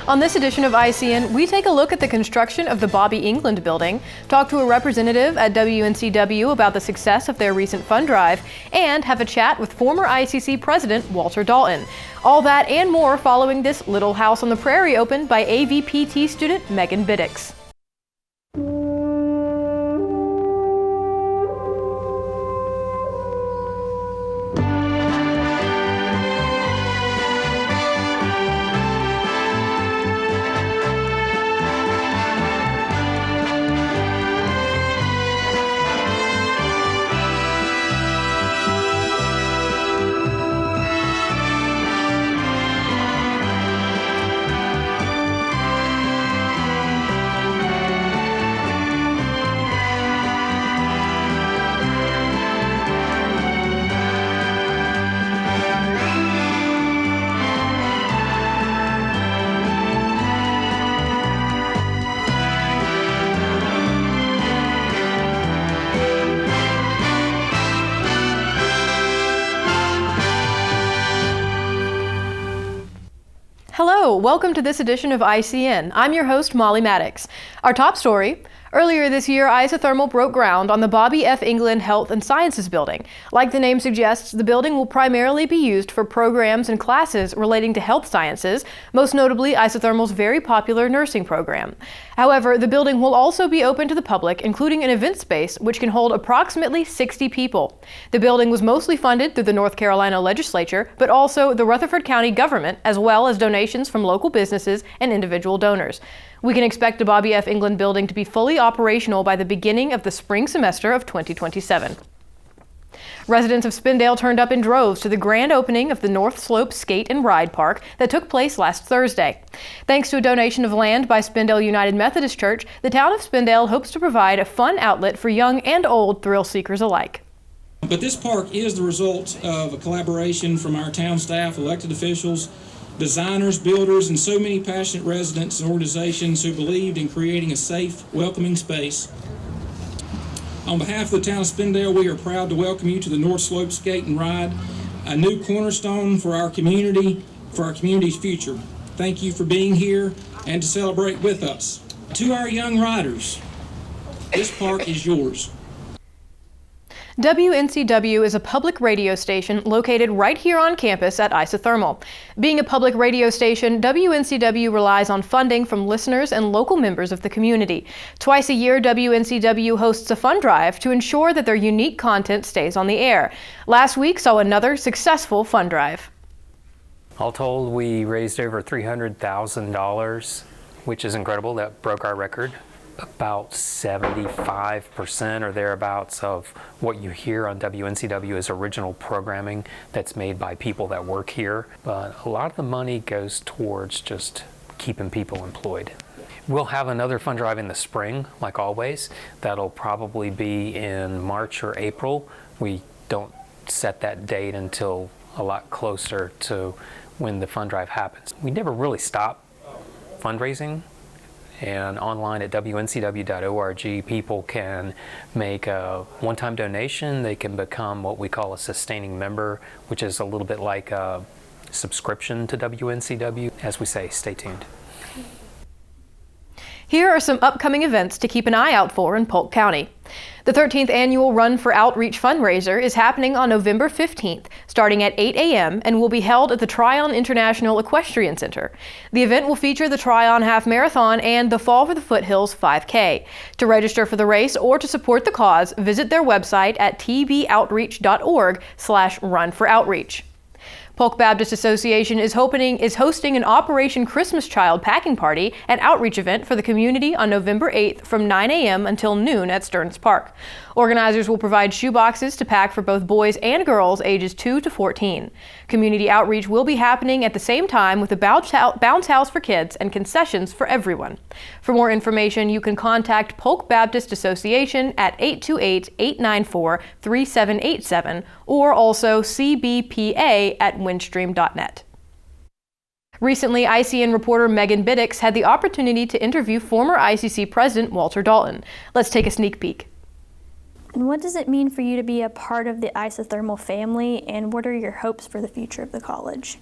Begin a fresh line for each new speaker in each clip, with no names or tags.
On this edition of ICN, we take a look at the construction of the Bobby England building, talk to a representative at WNCW about the success of their recent fund drive, and have a chat with former ICC President Walter Dalton. All that and more following this Little House on the Prairie opened by AVPT student Megan Biddix. Hello, welcome to this edition of ICN. I'm your host, Molly Maddox. Our top story: earlier this year, Isothermal broke ground on the Bobby F. England Health and Sciences building. Like the name suggests, the building will primarily be used for programs and classes relating to health sciences, most notably Isothermal's very popular nursing program. However, the building will also be open to the public, including an event space which can hold approximately 60 people. The building was mostly funded through the North Carolina legislature, but also the Rutherford County government, as well as donations from local businesses and individual donors. We can expect the Bobby F. England building to be fully operational by the beginning of the spring semester of 2027. Residents of Spindale turned up in droves to the grand opening of the North Slope Skate and Ride Park that took place last Thursday. Thanks to a donation of land by Spindale United Methodist Church, the town of Spindale hopes to provide a fun outlet for young and old thrill seekers alike.
But this park is the result of a collaboration from our town staff, elected officials, designers, builders, and so many passionate residents and organizations who believed in creating a safe, welcoming space. On behalf of the town of Spindale, we are proud to welcome you to the North Slope Skate and Ride, a new cornerstone for our community, for our community's future. Thank you for being here and to celebrate with us. To our young riders, this park is yours.
WNCW is a public radio station located right here on campus at Isothermal. Being a public radio station, WNCW relies on funding from listeners and local members of the community. Twice a year, WNCW hosts a fund drive to ensure that their unique content stays on the air. Last week saw another successful fund drive.
All told, we raised over $300,000, which is incredible. That broke our record. About 75% or thereabouts of what you hear on WNCW is original programming that's made by people that work here. But a lot of the money goes towards just keeping people employed. We'll have another fund drive in the spring, like always. That'll probably be in March or April. We don't set that date until a lot closer to when the fund drive happens. We never really stop fundraising. And online at wncw.org, people can make a one-time donation. They can become what we call a sustaining member, which is a little bit like a subscription to WNCW. As we say, stay tuned.
Here are some upcoming events to keep an eye out for in Polk County. The 13th annual Run for Outreach fundraiser is happening on November 15th, starting at 8 a.m. and will be held at the Tryon International Equestrian Center. The event will feature the Tryon Half Marathon and the Fall for the Foothills 5K. To register for the race or to support the cause, visit their website at tboutreach.org/runforoutreach. Polk Baptist Association is hosting an Operation Christmas Child packing party and outreach event for the community on November 8th from 9 a.m. until noon at Stearns Park. Organizers will provide shoe boxes to pack for both boys and girls ages 2 to 14. Community outreach will be happening at the same time with a bounce house for kids and concessions for everyone. For more information, you can contact Polk Baptist Association at 828-894-3787 or also cbpa@windstream.net. Recently, ICN reporter Megan Biddix had the opportunity to interview former ICC President Walter Dalton. Let's take a sneak peek.
And what does it mean for you to be a part of the Isothermal family, and what are your hopes for the future of the college?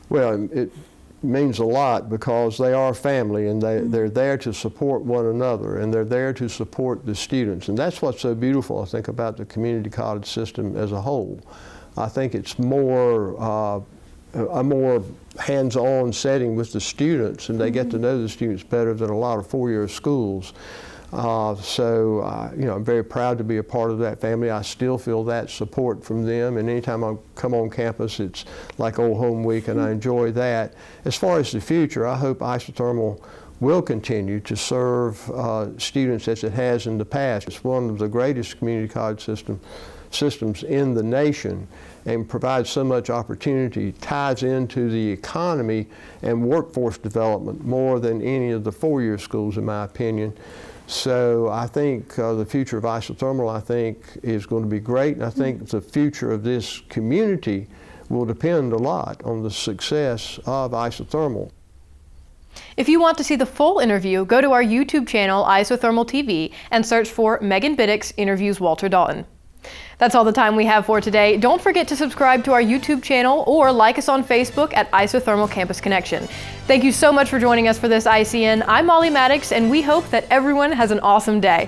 Well, it means a lot because they are family, and they're there to support one another, and they're there to support the students. And that's what's so beautiful, I think, about the community college system as a whole. I think it's more a more hands-on setting with the students, and they get to know the students better than a lot of four-year schools. So you know, I'm very proud to be a part of that family. I still feel that support from them, and anytime I come on campus, it's like old home week, and I enjoy that. As far as the future, I hope Isothermal will continue to serve students as it has in the past. It's one of the greatest community college systems in the nation, and provides so much opportunity, ties into the economy and workforce development more than any of the four-year schools, in my opinion. So I think the future of Isothermal, I think, is going to be great, and I think the future of this community will depend a lot on the success of Isothermal.
If you want to see the full interview, go to our YouTube channel, Isothermal TV, and search for Megan Biddix Interviews Walter Dalton. That's all the time we have for today. Don't forget to subscribe to our YouTube channel or like us on Facebook at Isothermal Campus Connection. Thank you so much for joining us for this ICN. I'm Molly Biddix, and we hope that everyone has an awesome day.